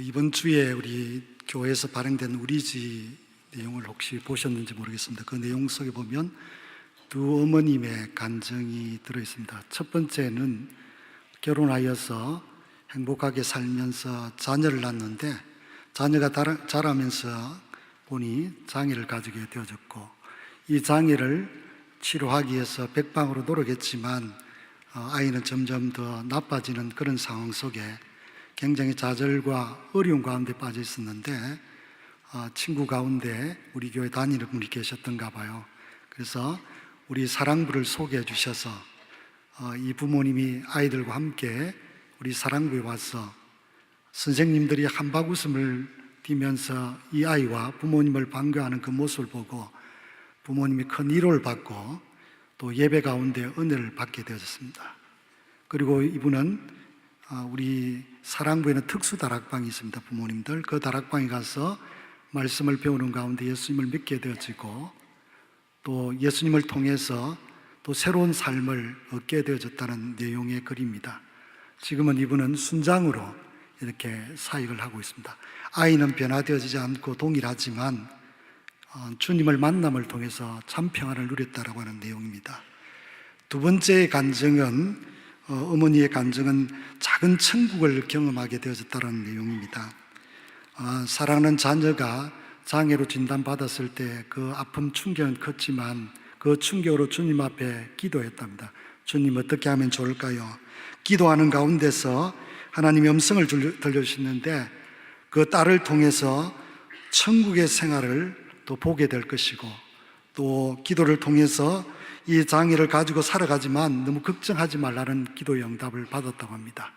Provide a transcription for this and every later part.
이번 주에 우리 교회에서 발행된 우리지 내용을 혹시 보셨는지 모르겠습니다. 그 내용 속에 보면 두 어머님의 간증이 들어있습니다. 첫 번째는 결혼하여서 행복하게 살면서 자녀를 낳았는데 자녀가 자라면서 보니 장애를 가지게 되어졌고, 이 장애를 치료하기 위해서 백방으로 노력했지만 아이는 점점 더 나빠지는 그런 상황 속에 굉장히 좌절과 어려움 가운데 빠져 있었는데 친구 가운데 우리 교회 다니는 분이 계셨던가 봐요. 그래서 우리 사랑부를 소개해 주셔서 이 부모님이 아이들과 함께 우리 사랑부에 와서 선생님들이 한바구음을 띄면서 이 아이와 부모님을 반가워하는 그 모습을 보고 부모님이 큰 위로를 받고 또 예배 가운데 은혜를 받게 되었습니다. 그리고 이분은 우리 사랑부에는 특수 다락방이 있습니다. 부모님들 그 다락방에 가서 말씀을 배우는 가운데 예수님을 믿게 되어지고 또 예수님을 통해서 또 새로운 삶을 얻게 되어졌다는 내용의 글입니다. 지금은 이분은 순장으로 이렇게 사역을 하고 있습니다. 아이는 변화되어지지 않고 동일하지만 주님을 만남을 통해서 참 평안을 누렸다라고 하는 내용입니다. 두 번째 간증은 어머니의 간증은 작은 천국을 경험하게 되어졌다는 내용입니다. 사랑하는 자녀가 장애로 진단받았을 때 그 아픔 충격은 컸지만 그 충격으로 주님 앞에 기도했답니다. 주님, 어떻게 하면 좋을까요? 기도하는 가운데서 하나님의 음성을 들려주시는데 그 딸을 통해서 천국의 생활을 또 보게 될 것이고, 또 기도를 통해서 이 장애를 가지고 살아가지만 너무 걱정하지 말라는 기도의 응답을 받았다고 합니다.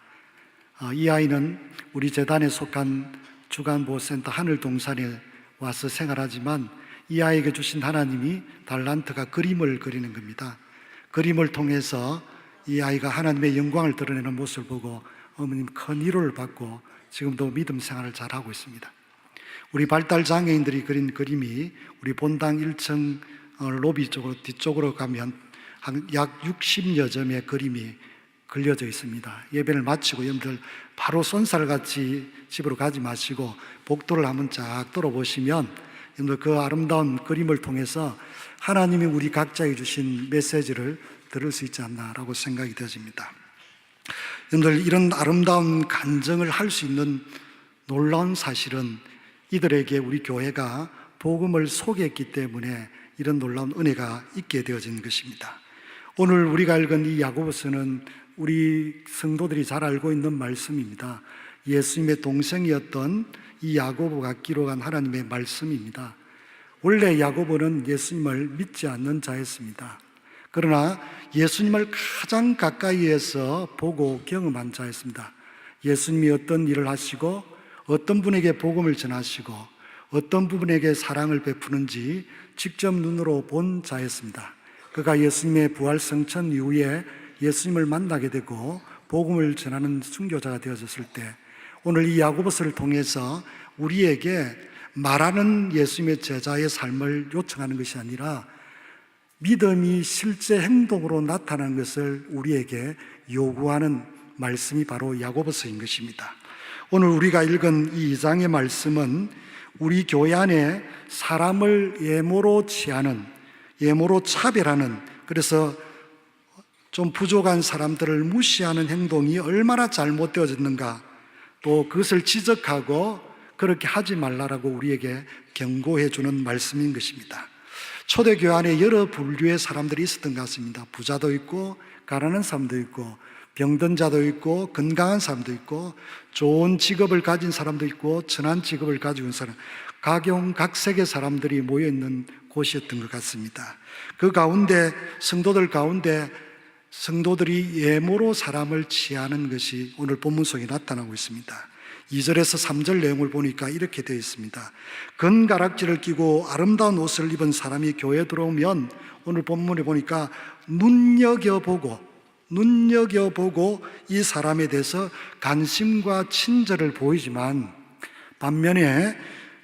이 아이는 우리 재단에 속한 주간보호센터 하늘동산에 와서 생활하지만 이 아이에게 주신 하나님이 달란트가 그림을 그리는 겁니다. 그림을 통해서 이 아이가 하나님의 영광을 드러내는 모습을 보고 어머님 큰 위로를 받고 지금도 믿음 생활을 잘하고 있습니다. 우리 발달장애인들이 그린 그림이 우리 본당 1층 로비 쪽으로 뒤쪽으로 가면 약 60여 점의 그림이 걸려져 있습니다. 예배를 마치고 여러분들 바로 쏜살같이 집으로 가지 마시고 복도를 한번 쫙 돌아보시면 여러분들 그 아름다운 그림을 통해서 하나님이 우리 각자에게 주신 메시지를 들을 수 있지 않나라고 생각이 되어집니다. 여러분들 이런 아름다운 간증을 할 수 있는 놀라운 사실은 이들에게 우리 교회가 복음을 소개했기 때문에 이런 놀라운 은혜가 있게 되어진 것입니다. 오늘 우리가 읽은 이 야고보서는 우리 성도들이 잘 알고 있는 말씀입니다. 예수님의 동생이었던 이 야고보가 기록한 하나님의 말씀입니다. 원래 야고보는 예수님을 믿지 않는 자였습니다. 그러나 예수님을 가장 가까이에서 보고 경험한 자였습니다. 예수님이 어떤 일을 하시고 어떤 분에게 복음을 전하시고 어떤 분에게 사랑을 베푸는지 직접 눈으로 본 자였습니다. 그가 예수님의 부활 성천 이후에 예수님을 만나게 되고 복음을 전하는 순교자가 되어졌을 때 오늘 이 야고보서를 통해서 우리에게 말하는 예수님의 제자의 삶을 요청하는 것이 아니라 믿음이 실제 행동으로 나타나는 것을 우리에게 요구하는 말씀이 바로 야고보서인 것입니다. 오늘 우리가 읽은 이 2장의 말씀은 우리 교회 안에 사람을 예모로 취하는, 예모로 차별하는, 그래서 좀 부족한 사람들을 무시하는 행동이 얼마나 잘못되어졌는가, 또 그것을 지적하고 그렇게 하지 말라라고 우리에게 경고해 주는 말씀인 것입니다. 초대교회 안에 여러 분류의 사람들이 있었던 것 같습니다. 부자도 있고 가난한 사람도 있고 병든 자도 있고 건강한 사람도 있고 좋은 직업을 가진 사람도 있고 천한 직업을 가지고 있는 사람, 각색의 사람들이 모여있는 곳이었던 것 같습니다. 그 가운데 성도들 가운데 성도들이 예모로 사람을 취하는 것이 오늘 본문 속에 나타나고 있습니다. 2절에서 3절 내용을 보니까 이렇게 되어 있습니다. 금가락지를 끼고 아름다운 옷을 입은 사람이 교회에 들어오면 오늘 본문에 보니까 눈여겨보고 이 사람에 대해서 관심과 친절을 보이지만 반면에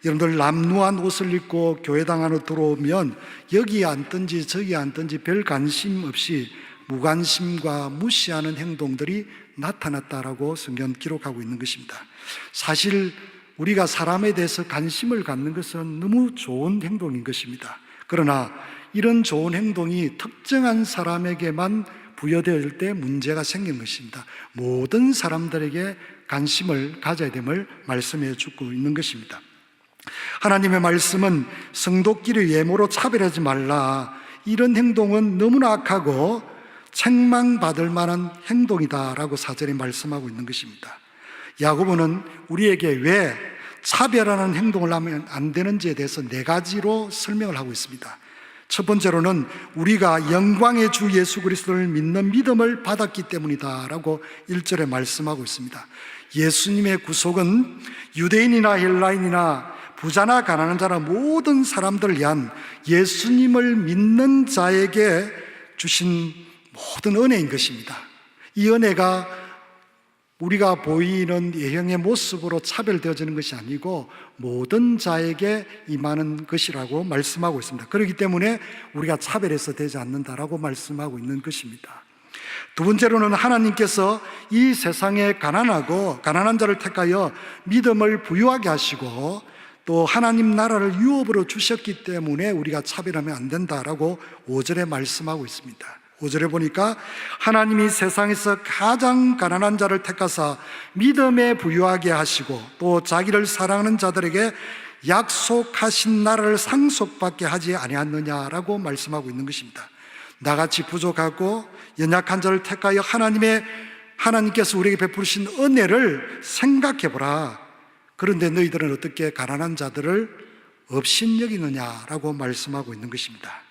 여러분들 남루한 옷을 입고 교회당 안으로 들어오면 여기 앉든지 저기 앉든지 별 관심 없이 무관심과 무시하는 행동들이 나타났다라고 성경 기록하고 있는 것입니다. 사실 우리가 사람에 대해서 관심을 갖는 것은 너무 좋은 행동인 것입니다. 그러나 이런 좋은 행동이 특정한 사람에게만 부여될 때 문제가 생기는 것입니다. 모든 사람들에게 관심을 가져야 됨을 말씀해 주고 있는 것입니다. 하나님의 말씀은 성도끼리 외모로 차별하지 말라, 이런 행동은 너무나 악하고 책망받을 만한 행동이다라고 사절에 말씀하고 있는 것입니다. 야고보는 우리에게 왜 차별하는 행동을 하면 안 되는지에 대해서 4가지로 설명을 하고 있습니다. 첫 번째로는 우리가 영광의 주 예수 그리스도를 믿는 믿음을 받았기 때문이다라고 1절에 말씀하고 있습니다. 예수님의 구속은 유대인이나 헬라인이나 부자나 가난한 자나 모든 사람들을 위한 예수님을 믿는 자에게 주신 모든 은혜인 것입니다. 이 은혜가 우리가 보이는 예형의 모습으로 차별되어지는 것이 아니고 모든 자에게 임하는 것이라고 말씀하고 있습니다. 그렇기 때문에 우리가 차별해서 되지 않는다라고 말씀하고 있는 것입니다. 두 번째로는 하나님께서 이 세상에 가난한 자를 택하여 믿음을 부유하게 하시고 또 하나님 나라를 유업으로 주셨기 때문에 우리가 차별하면 안 된다라고 5절에 말씀하고 있습니다. 5절에 보니까 하나님이 세상에서 가장 가난한 자를 택하사 믿음에 부유하게 하시고 또 자기를 사랑하는 자들에게 약속하신 나라를 상속받게 하지 아니하느냐라고 말씀하고 있는 것입니다. 나같이 부족하고 연약한 자를 택하여 하나님께서 우리에게 베푸신 은혜를 생각해 보라. 그런데 너희들은 어떻게 가난한 자들을 업신여기느냐라고 말씀하고 있는 것입니다.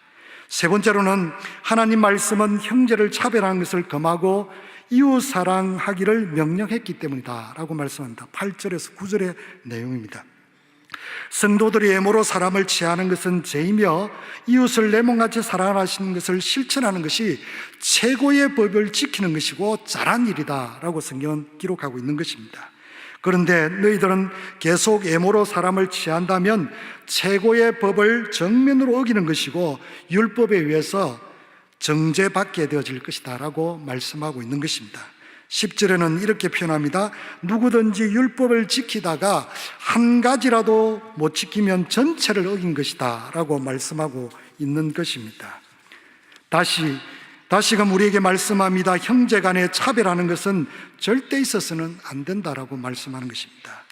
세 번째로는 하나님 말씀은 형제를 차별하는 것을 금하고 이웃 사랑하기를 명령했기 때문이다 라고 말씀합니다. 8절에서 9절의 내용입니다. 성도들이 외모로 사람을 취하는 것은 죄이며 이웃을 내 몸같이 사랑하시는 것을 실천하는 것이 최고의 법을 지키는 것이고 잘한 일이다 라고 성경은 기록하고 있는 것입니다. 그런데 너희들은 계속 외모로 사람을 취한다면 최고의 법을 정면으로 어기는 것이고 율법에 의해서 정죄받게 되어질 것이다 라고 말씀하고 있는 것입니다. 10절에는 이렇게 표현합니다. 누구든지 율법을 지키다가 한 가지라도 못 지키면 전체를 어긴 것이다 라고 말씀하고 있는 것입니다. 다시금 우리에게 말씀합니다. 형제 간에 차별하는 것은 절대 있어서는 안 된다라고 말씀하는 것입니다.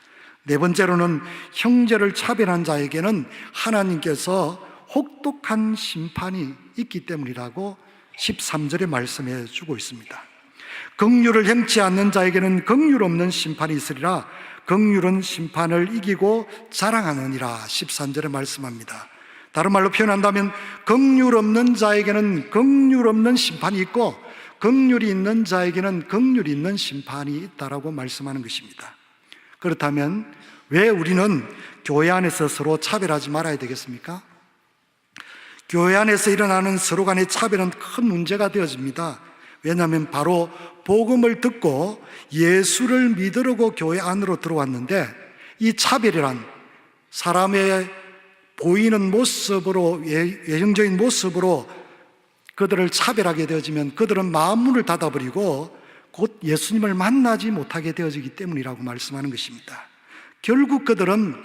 네 번째로는 형제를 차별한 자에게는 하나님께서 혹독한 심판이 있기 때문이라고 13절에 말씀해 주고 있습니다. 긍휼을 행치 않는 자에게는 긍휼 없는 심판이 있으리라. 긍휼은 심판을 이기고 자랑하느니라. 13절에 말씀합니다. 다른 말로 표현한다면 긍휼 없는 자에게는 긍휼 없는 심판이 있고 긍휼이 있는 자에게는 긍휼이 있는 심판이 있다라고 말씀하는 것입니다. 그렇다면 왜 우리는 교회 안에서 서로 차별하지 말아야 되겠습니까? 교회 안에서 일어나는 서로 간의 차별은 큰 문제가 되어집니다. 왜냐하면 바로 복음을 듣고 예수를 믿으려고 교회 안으로 들어왔는데 이 차별이란 사람의 보이는 모습으로, 외형적인 모습으로 그들을 차별하게 되어지면 그들은 마음문을 닫아버리고 곧 예수님을 만나지 못하게 되어지기 때문이라고 말씀하는 것입니다. 결국 그들은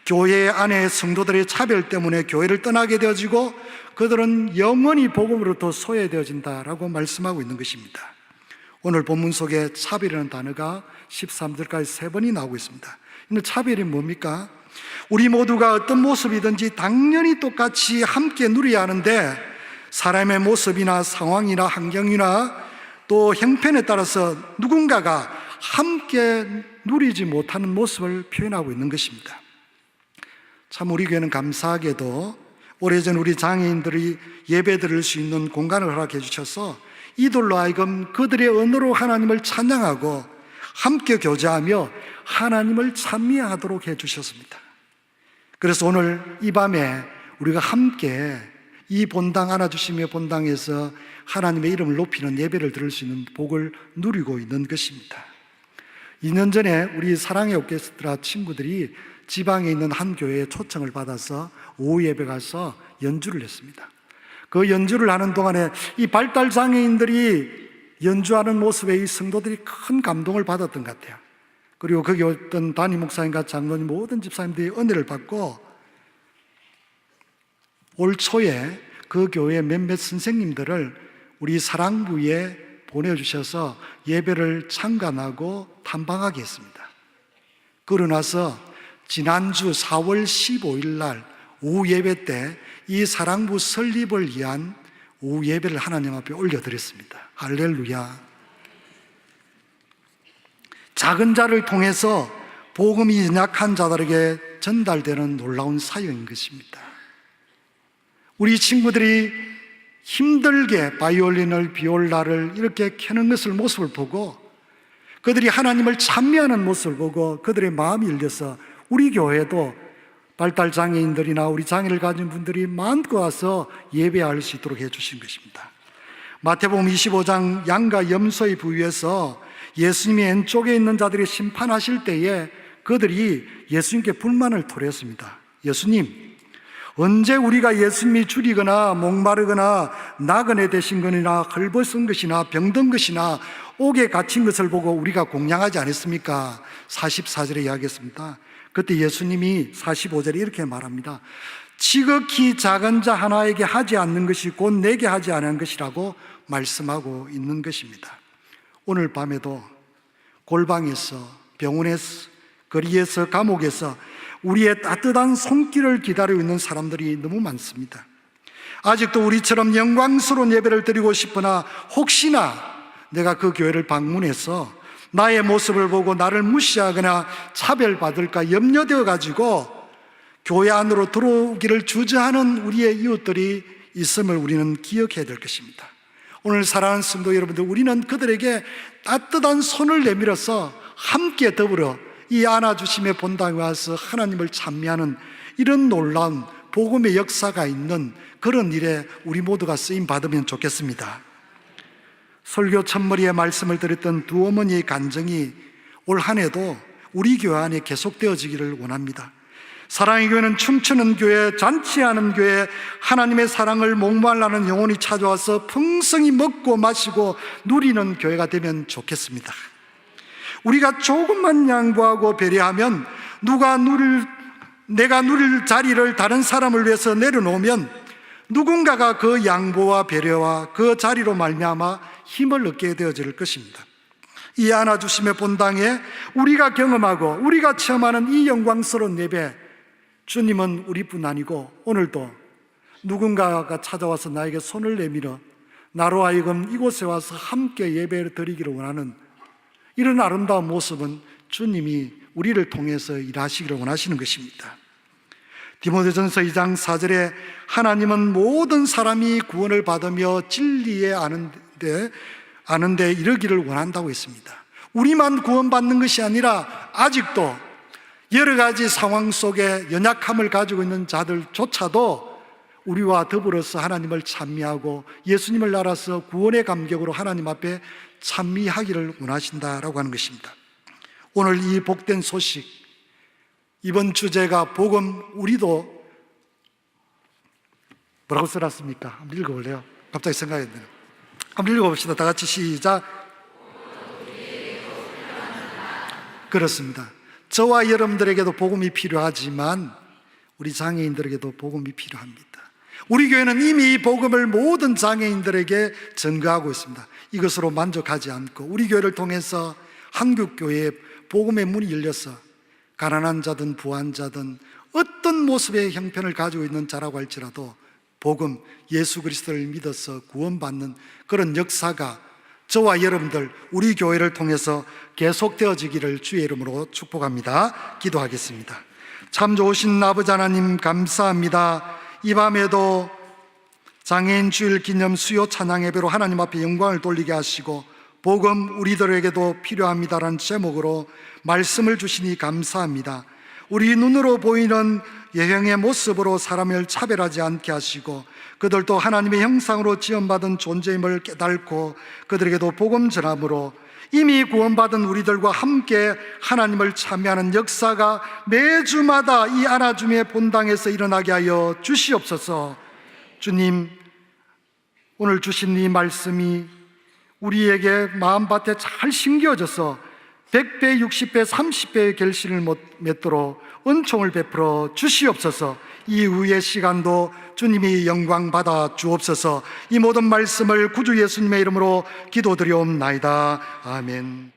교회 안에 성도들의 차별 때문에 교회를 떠나게 되어지고 그들은 영원히 복음으로부터 소외되어진다라고 말씀하고 있는 것입니다. 오늘 본문 속에 차별이라는 단어가 13절까지 3번이 나오고 있습니다. 근데 차별이 뭡니까? 우리 모두가 어떤 모습이든지 당연히 똑같이 함께 누려야 하는데 사람의 모습이나 상황이나 환경이나 또 형편에 따라서 누군가가 함께 누리지 못하는 모습을 표현하고 있는 것입니다. 참 우리 교회는 감사하게도 오래전 우리 장애인들이 예배 드릴 수 있는 공간을 허락해 주셔서 이들로 하여금 그들의 언어로 하나님을 찬양하고 함께 교제하며 하나님을 찬미하도록 해 주셨습니다. 그래서 오늘 이 밤에 우리가 함께 이 본당 안아주시며 본당에서 하나님의 이름을 높이는 예배를 드릴 수 있는 복을 누리고 있는 것입니다. 2년 전에 우리 사랑의 오케스트라 친구들이 지방에 있는 한 교회에 초청을 받아서 오후 예배 가서 연주를 했습니다. 그 연주를 하는 동안에 이 발달 장애인들이 연주하는 모습에 이 성도들이 큰 감동을 받았던 것 같아요. 그리고 거기 어떤 담임 목사님과 장로님 모든 집사님들이 은혜를 받고 올 초에 그 교회 몇몇 선생님들을 우리 사랑부에 보내주셔서 예배를 참관하고 탐방하게 했습니다. 그러고 나서 지난주 4월 15일 날 오후 예배 때 이 사랑부 설립을 위한 오후 예배를 하나님 앞에 올려드렸습니다. 할렐루야. 작은 자를 통해서 복음이 연약한 자들에게 전달되는 놀라운 사역인 것입니다. 우리 친구들이 힘들게 바이올린을, 비올라를 이렇게 켜는 것을 모습을 보고 그들이 하나님을 찬미하는 모습을 보고 그들의 마음이 열려서 우리 교회도 발달장애인들이나 우리 장애를 가진 분들이 마음껏 와서 예배할 수 있도록 해주신 것입니다. 마태복음 25장 양과 염소의 부위에서 예수님의 왼쪽에 있는 자들이 심판하실 때에 그들이 예수님께 불만을 토했습니다. 예수님, 언제 우리가 예수님이 줄이거나 목마르거나 나그네 되신 것이나 헐벗은 것이나 병든 것이나 옥에 갇힌 것을 보고 우리가 공양하지 않았습니까? 44절에 이야기했습니다. 그때 예수님이 45절에 이렇게 말합니다. 지극히 작은 자 하나에게 하지 않는 것이 곧 내게 하지 않은 것이라고 말씀하고 있는 것입니다. 오늘 밤에도 골방에서, 병원에서, 거리에서, 감옥에서 우리의 따뜻한 손길을 기다리고 있는 사람들이 너무 많습니다. 아직도 우리처럼 영광스러운 예배를 드리고 싶으나 혹시나 내가 그 교회를 방문해서 나의 모습을 보고 나를 무시하거나 차별받을까 염려되어 가지고 교회 안으로 들어오기를 주저하는 우리의 이웃들이 있음을 우리는 기억해야 될 것입니다. 오늘 사랑하는 성도 여러분들, 우리는 그들에게 따뜻한 손을 내밀어서 함께 더불어 이 안아주심의 본당에 와서 하나님을 찬미하는 이런 놀라운 복음의 역사가 있는 그런 일에 우리 모두가 쓰임 받으면 좋겠습니다. 설교 첫머리에 말씀을 드렸던 두 어머니의 간증이 올 한 해도 우리 교회 안에 계속되어지기를 원합니다. 사랑의 교회는 춤추는 교회, 잔치하는 교회, 하나님의 사랑을 목말라는 영혼이 찾아와서 풍성히 먹고 마시고 누리는 교회가 되면 좋겠습니다. 우리가 조금만 양보하고 배려하면 내가 누릴 자리를 다른 사람을 위해서 내려놓으면 누군가가 그 양보와 배려와 그 자리로 말미암아 힘을 얻게 되어질 것입니다. 이 안아주심의 본당에 우리가 경험하고 우리가 체험하는 이 영광스러운 예배, 주님은 우리뿐 아니고 오늘도 누군가가 찾아와서 나에게 손을 내밀어 나로 하여금 이곳에 와서 함께 예배를 드리기를 원하는 이런 아름다운 모습은 주님이 우리를 통해서 일하시기를 원하시는 것입니다. 디모데전서 2장 4절에 하나님은 모든 사람이 구원을 받으며 진리에 아는데 이르기를 원한다고 했습니다. 우리만 구원받는 것이 아니라 아직도 여러 가지 상황 속에 연약함을 가지고 있는 자들조차도 우리와 더불어서 하나님을 찬미하고 예수님을 알아서 구원의 감격으로 하나님 앞에 찬미하기를 원하신다라고 하는 것입니다. 오늘 이 복된 소식, 이번 주제가 복음, 우리도 뭐라고 써놨습니까? 한번 읽어볼래요? 갑자기 생각이 드네요. 한번 읽어봅시다. 다 같이 시작. 그렇습니다. 저와 여러분들에게도 복음이 필요하지만 우리 장애인들에게도 복음이 필요합니다. 우리 교회는 이미 이 복음을 모든 장애인들에게 전가하고 있습니다. 이것으로 만족하지 않고 우리 교회를 통해서 한국교회에 복음의 문이 열려서 가난한 자든 부한 자든 어떤 모습의 형편을 가지고 있는 자라고 할지라도 복음, 예수 그리스도를 믿어서 구원받는 그런 역사가 저와 여러분들, 우리 교회를 통해서 계속되어지기를 주의 이름으로 축복합니다. 기도하겠습니다. 참 좋으신 아버지 하나님 감사합니다. 이 밤에도 장애인 주일 기념 수요 찬양 예배로 하나님 앞에 영광을 돌리게 하시고 복음 우리들에게도 필요합니다라는 제목으로 말씀을 주시니 감사합니다. 우리 눈으로 보이는 예형의 모습으로 사람을 차별하지 않게 하시고 그들도 하나님의 형상으로 지음받은 존재임을 깨닫고 그들에게도 복음 전함으로 이미 구원받은 우리들과 함께 하나님을 참여하는 역사가 매주마다 이 안아줌의 본당에서 일어나게 하여 주시옵소서. 주님, 오늘 주신 이 말씀이 우리에게 마음밭에 잘 심겨져서 100배, 60배, 30배의 결실을 맺도록 은총을 베풀어 주시옵소서. 이후의 시간도 주님이 영광 받아 주옵소서. 이 모든 말씀을 구주 예수님의 이름으로 기도드리옵나이다. 아멘.